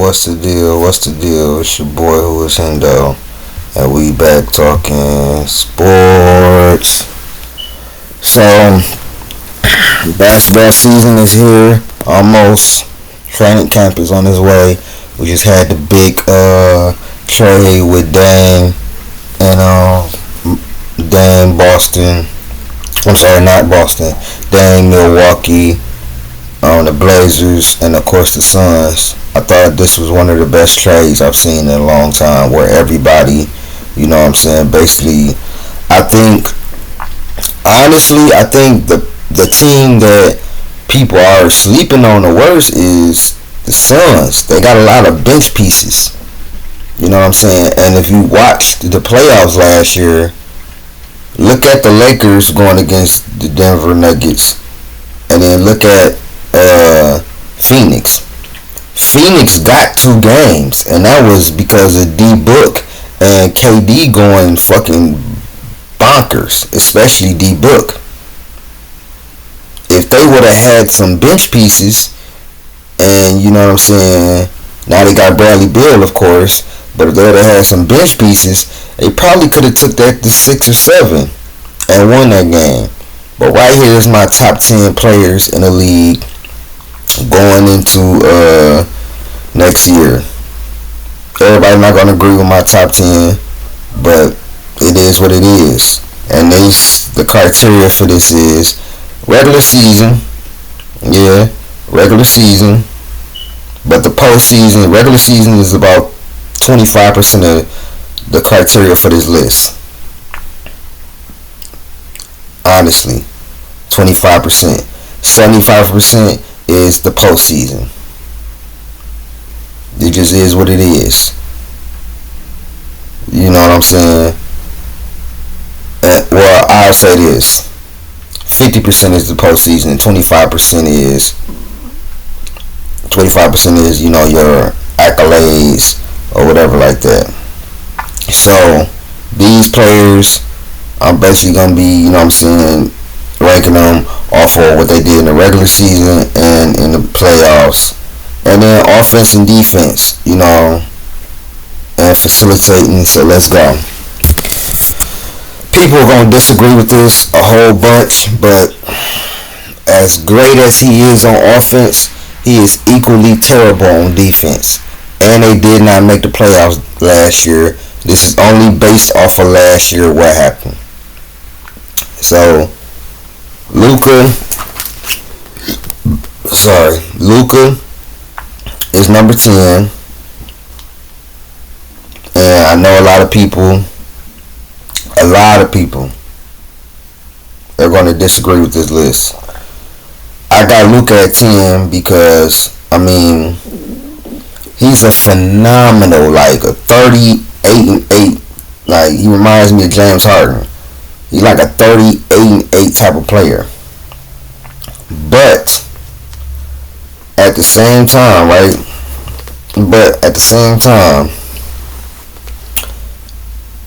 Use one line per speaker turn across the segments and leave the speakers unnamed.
What's the deal? What's the deal? It's your boy who is Hendough, and we back talking sports. So, basketball season is here, almost. Training camp is on its way. We just had the big trade with Dame and Dame Boston. I'm sorry, not Boston. Dame Milwaukee, the Blazers, and of course the Suns. I thought this was one of the best trades I've seen in a long time, where everybody, you know what I'm saying, basically, I think the team that people are sleeping on the worst is the Suns. They got a lot of bench pieces, you know what I'm saying, and if you watched the playoffs last year, look at the Lakers going against the Denver Nuggets, and then look at Phoenix. Phoenix got 2 games, and that was because of D Book and KD going fucking bonkers, especially D Book. If they would have had some bench pieces, and you know what I'm saying, now they got Bradley Beal, of course, but if they would have had some bench pieces, they probably could have took that to 6 or 7 and won that game. But right here is my top 10 players in the league going into next year. Everybody's not going to agree with my top 10, but it is what it is. And the criteria for this is regular season. Yeah, regular season. But the postseason, regular season is about 25% of the criteria for this list. Honestly, 25%. 75% is the postseason. It just is what it is. You know what I'm saying? Well, I'll say this. 50% is the postseason, and 25% is, you know, your accolades or whatever like that. So, these players, I'm basically going to be, you know what I'm saying, ranking them off of what they did in the regular season and in the playoffs. And then offense and defense, you know, and facilitating. So let's go. People are going to disagree with this a whole bunch, but as great as he is on offense, he is equally terrible on defense. And they did not make the playoffs last year. This is only based off of last year what happened. So, Luka is number 10. And I know a lot of people are going to disagree with this list. I got Luka at 10 because, I mean, he's a phenomenal, like a 38-8, like he reminds me of James Harden. He's like a 38-8 type of player. But at the same time,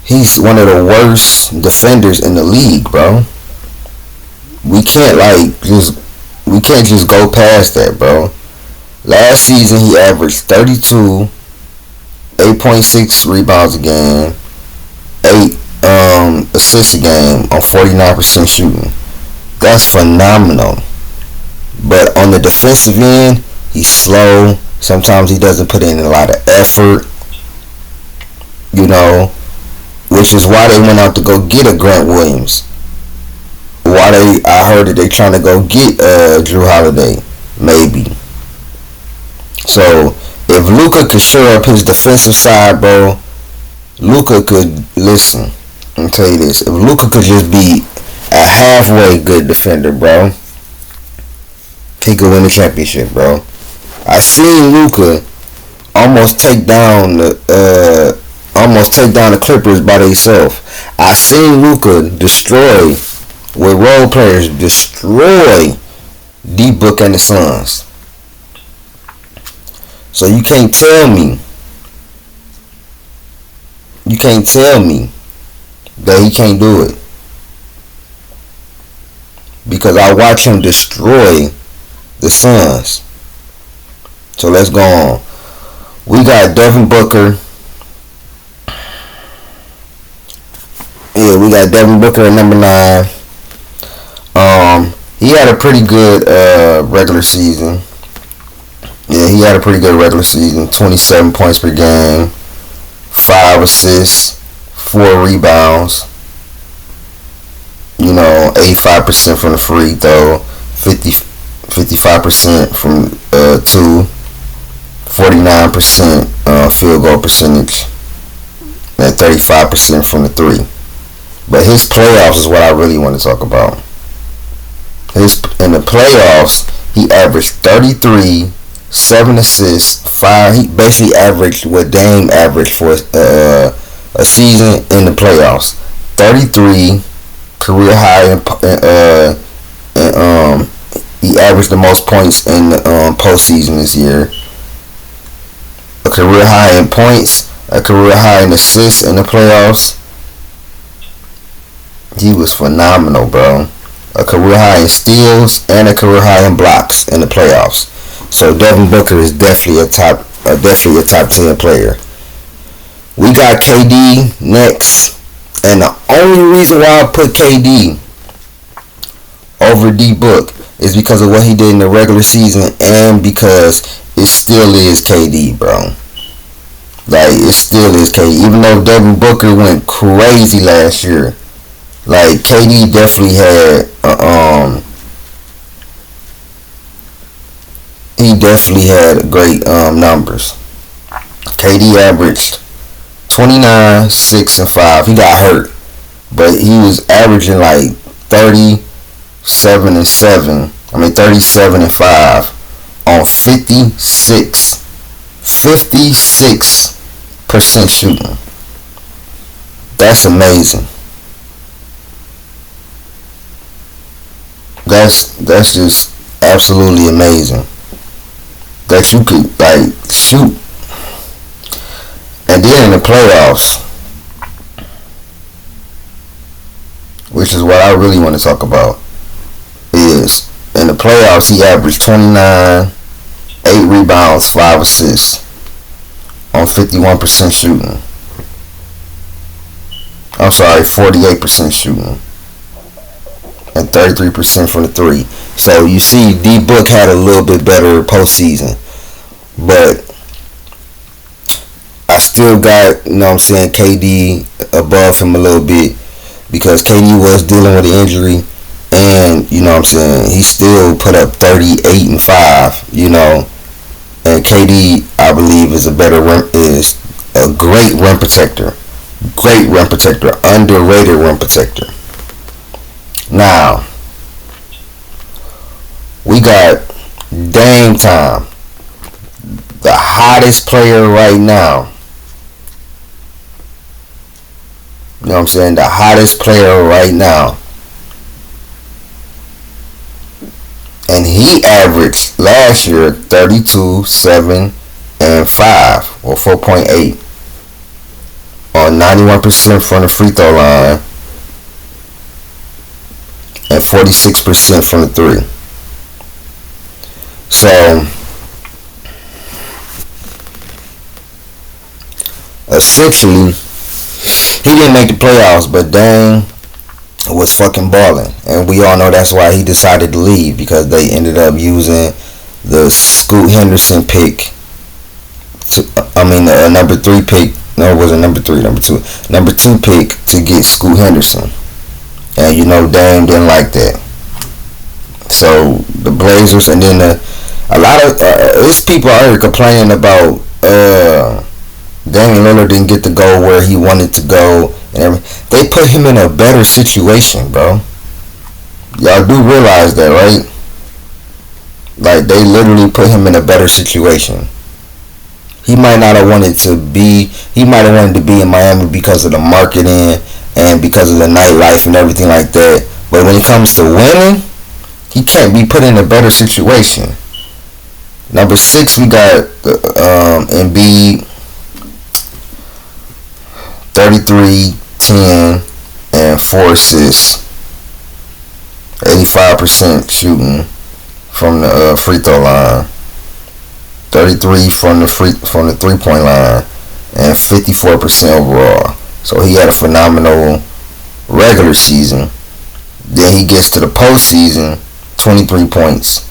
he's one of the worst defenders in the league, bro. We can't just go past that, bro. Last season he averaged 32, 8.6 rebounds a game, 8 assists a game on 49% shooting. That's phenomenal. But on the defensive end, he's slow. Sometimes he doesn't put in a lot of effort. You know, which is why they went out to go get a Grant Williams. I heard that they trying to go get Drew Holiday, maybe. So if Luka could shore up his defensive side, bro, Luka could listen. Let me tell you this: if Luka could just be a halfway good defender, bro, he could win the championship, bro. I seen Luka almost take down the Clippers by themselves. I seen Luka destroy, with role players, destroy D Book and the Suns. So you can't tell me that he can't do it, because I watch him destroy the Suns. So let's go on. We got Devin Booker. Yeah, we got Devin Booker at number 9. He had a pretty good regular season. Yeah, he had a pretty good regular season. 27 points per game, 5 assists, 4 rebounds. 85% from the free throw, 55% from 2, 49% field goal percentage, and 35% from the 3. But his playoffs is what I really want to talk about. In the playoffs, he averaged 33, 7 assists, 5. He basically averaged what Dame averaged for a season in the playoffs. 33, career high, and he averaged the most points in the postseason this year. A career high in points, a career high in assists in the playoffs. He was phenomenal, bro. A career high in steals and a career high in blocks in the playoffs. So Devin Booker is definitely a top 10 player. We got KD next, and the only reason why I put KD over D Book is because of what he did in the regular season, and because it still is KD, bro. Like, it still is KD. Even though Devin Booker went crazy last year, like, KD definitely had great numbers. KD averaged 29, 6, and 5. He got hurt, but he was averaging like 37 and 5 on 56% shooting. That's amazing. That's just absolutely amazing that you could like shoot. And then in the playoffs, which is what I really want to talk about, is in the playoffs he averaged 29, 8 rebounds, 5 assists on 51% shooting. I'm sorry, 48% shooting. And 33% from the 3. So you see, D Book had a little bit better postseason, but I still got, KD above him a little bit, because KD was dealing with an injury, and he still put up 38 and 5. And KD, I believe, is a great rim protector, underrated rim protector. Now, we got Dame time. The hottest player right now. The hottest player right now. And he averaged last year 32, 7, and 5, or 4.8 on 91% from the free throw line and 46% from the 3. So essentially, he didn't make the playoffs, but Dame was fucking balling, and we all know that's why he decided to leave, because they ended up using the Scoot Henderson pick. The number 3 pick. No, it wasn't number 3. Number 2 pick to get Scoot Henderson, and Dame didn't like that. So the Blazers, and then a lot of there's people out here complaining about Damian Lillard didn't get to go where he wanted to go, and they put him in a better situation, bro. Y'all do realize that, right? Like, they literally put him in a better situation. He might not have wanted to be. He might have wanted to be in Miami because of the marketing and because of the nightlife and everything like that. But when it comes to winning, he can't be put in a better situation. Number 6, we got Embiid, 33, 10, and 4 assists, 85% shooting from the free throw line. 33 from the 3-point line, and 54% overall. So he had a phenomenal regular season. Then he gets to the postseason, 23 points,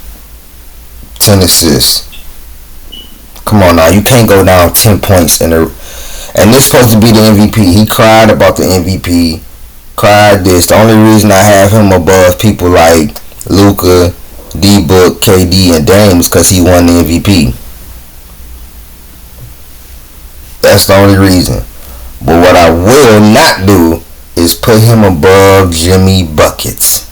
10 assists. Come on now, you can't go down 10 points and this supposed to be the MVP. He cried about the MVP. Cried this. The only reason I have him above people like Luka, D-Book, KD, and Dame is because he won the MVP. That's the only reason. But what I will not do is put him above Jimmy Buckets.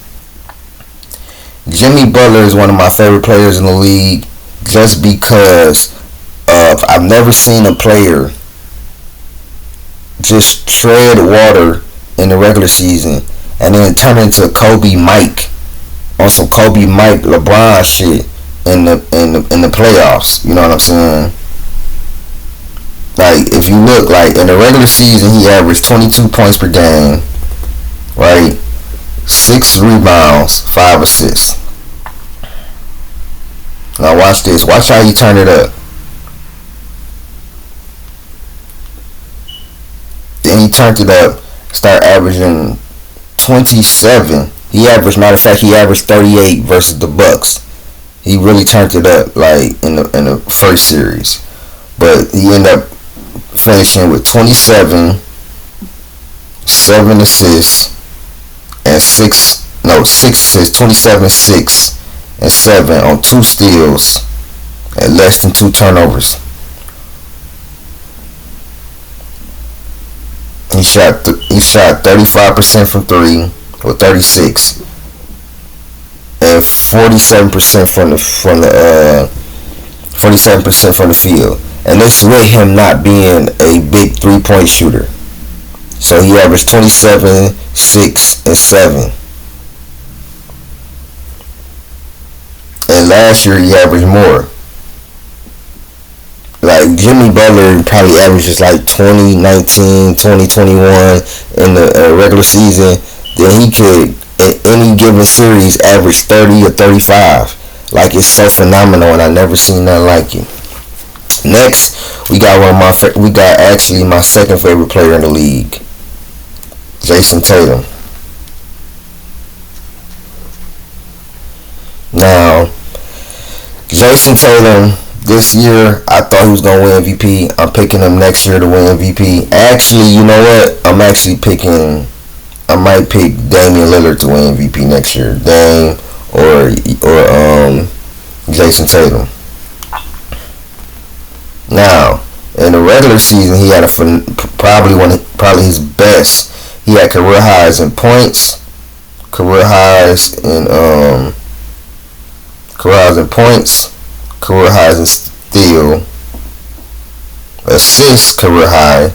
Jimmy Butler is one of my favorite players in the league just because I've never seen a player just tread water in the regular season and then turn into Kobe Mike on some Kobe Mike LeBron shit in the playoffs. You know what I'm saying? Like, if you look, like, in the regular season, he averaged 22 points per game, right? 6 rebounds, 5 assists. Now watch this. Watch how he turn it up. Then he turned it up, start averaging 27. Matter of fact, he averaged 38 versus the Bucks. He really turned it up, like, in the first series. But he ended up finishing with 27, 7 assists, and 6 assists, 27, 6, and 7 on 2 steals and less than 2 turnovers. He shot 35% from 3 with 36 and 47% from the 47% from the field. And this is with him not being a big 3-point shooter. So he averaged 27, 6, and 7. And last year he averaged more. Like, Jimmy Butler probably averages like 20, 19, 20, 21 in the regular season. Then he could, in any given series, average 30 or 35. Like, it's so phenomenal, and I never seen nothing like it. Next, we got actually my second favorite player in the league, Jason Tatum. Now, Jason Tatum, this year, I thought he was going to win MVP. I'm picking him next year to win MVP. Actually, you know what? I might pick Damian Lillard to win MVP next year. Dame or Jason Tatum. Now, in the regular season, he had probably his best. He had career highs in points, career highs in steal, assists, career high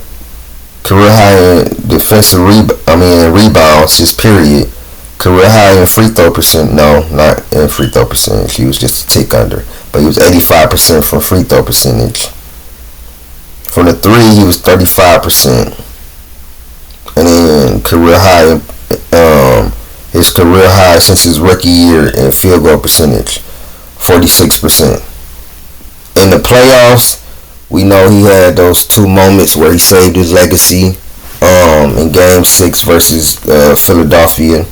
in rebounds, his period, career high in free throw percent. No, not in free throw percentage. He was just a tick under, but he was 85% from free throw percentage. From the 3, he was 35%, and then his career high since his rookie year in field goal percentage, 46%. In the playoffs, we know he had those 2 moments where he saved his legacy in Game 6 versus Philadelphia.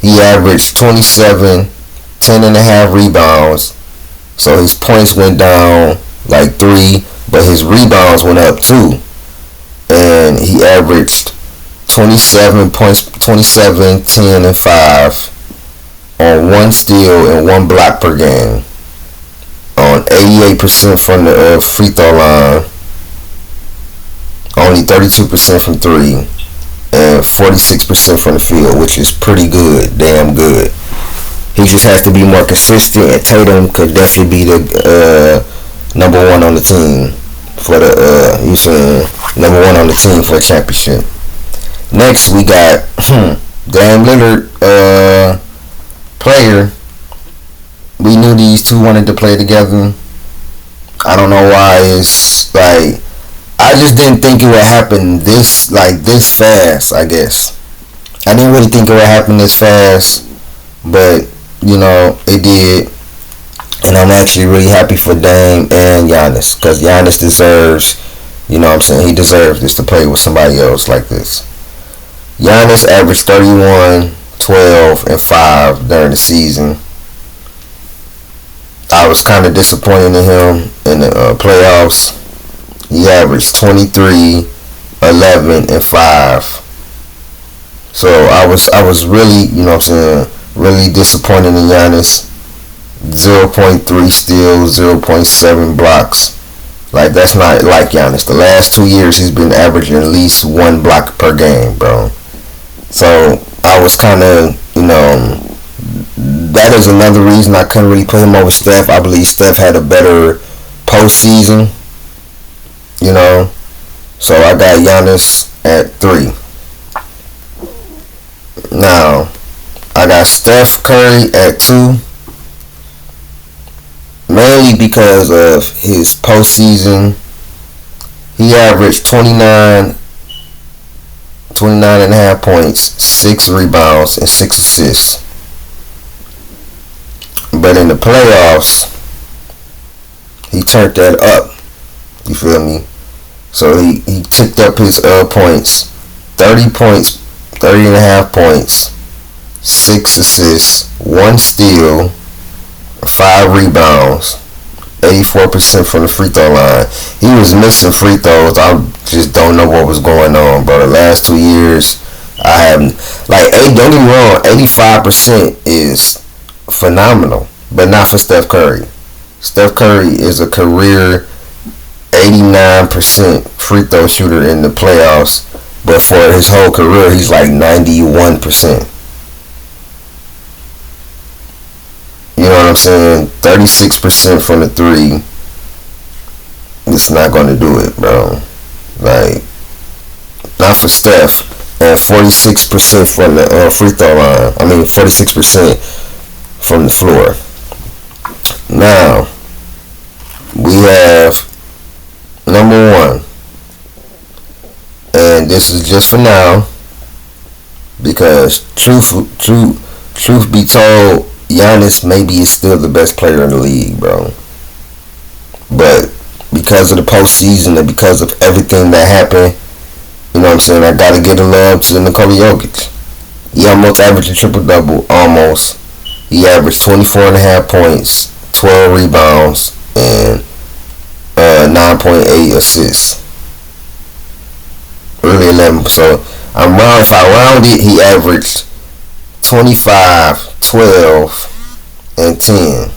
He averaged 27, 10.5 rebounds, so his points went down like 3, but his rebounds went up 2, and he averaged 27 points, 27, 10, and 5 on 1 steal and 1 block per game, on 88% from the free throw line, only 32% from 3, and 46% from the field, which is pretty good, damn good. He just has to be more consistent, and Tatum could definitely be the number 1 on the team for the number 1 on the team for a championship. Next, we got Dame Lillard, player. We knew these two wanted to play together. I don't know why. It's like, I just didn't think it would happen this fast, I guess. I didn't really think it would happen this fast, but, it did. And I'm actually really happy for Dame and Giannis, because Giannis deserves, you know what I'm saying, he deserves this to play with somebody else like this. Giannis averaged 31, 12, and 5 during the season. I was kind of disappointed in him in the playoffs. He averaged 23, 11, and 5. So I was really, you know what I'm saying, really disappointed in Giannis. 0.3 steals, 0.7 blocks. Like, that's not like Giannis. The last 2 years he's been averaging at least 1 block per game, bro. So I was kind of, you know, that is another reason I couldn't really put him over Steph. I believe Steph had a better postseason, you know. So I got Giannis at 3. Now, I got Steph Curry at 2. Mainly because of his postseason. He averaged 29 and a half points, 6 rebounds, and 6 assists. But in the playoffs, he turned that up. You feel me? So he ticked up his points. 30 points, 30 and a half points, 6 assists, 1 steal, 5 rebounds, 84% from the free throw line. He was missing free throws. I just don't know what was going on, bro. The last 2 years, I haven't, like, don't get me wrong, 85% is phenomenal, but not for Steph Curry. Steph Curry is a career 89% free throw shooter in the playoffs, but for his whole career, he's like 91%. You know what I'm saying? 36% from the 3. It's not going to do it, bro. Like, not for Steph. And 46% from the free throw line. I mean, 46% from the floor. Now, we have number 1. And this is just for now, because truth be told, Giannis maybe is still the best player in the league, bro. But because of the postseason and because of everything that happened, you know what I'm saying, I gotta give the love to Nikola Jokic. He almost averaged a triple-double, almost. He averaged 24 and a half points, 12 rebounds, and 9.8 assists. Really 11. So if I round it, he averaged 25, 12, and 10.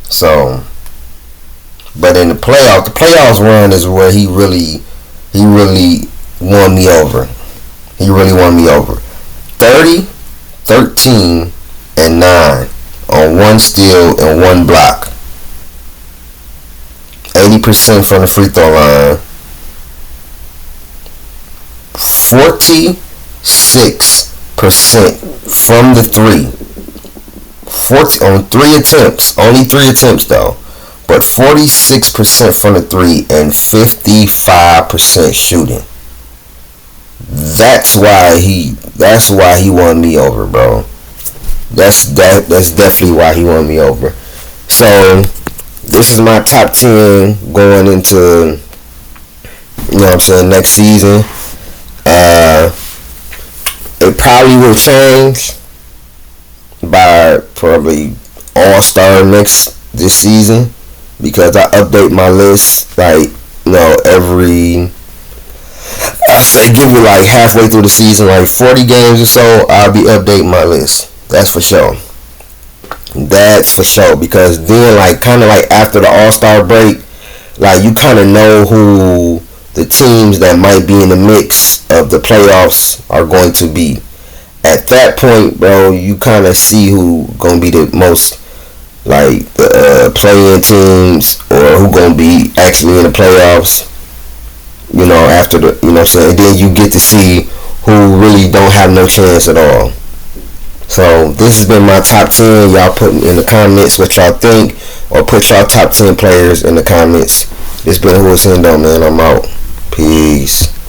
So, but in the playoffs run is where he really won me over. He really won me over. 30, 13, and 9 on 1 steal and 1 block. 80% from the free throw line. 46% from the 3. 40 on 3 attempts. Only 3 attempts though. But 46% from the 3 and 55% shooting. That's why he won me over, bro. That's definitely why he won me over. So this is my top 10 going into, you know what I'm saying, next season. It probably will change by probably All-Star next this season, because I update my list like, you know, I say give it like halfway through the season, like 40 games or so, I'll be updating my list. That's for sure. That's for sure, because then like kind of like after the All-Star break, like you kind of know who the teams that might be in the mix of the playoffs are going to be. At that point, bro, you kind of see who going to be the most, like, the play-in teams, or who going to be actually in the playoffs, you know, after the, you know what I'm saying, and then you get to see who really don't have no chance at all. So, this has been my top 10. Y'all put in the comments what y'all think, or put y'all top 10 players in the comments. This been Who is Hendough, man. I'm out. Peace.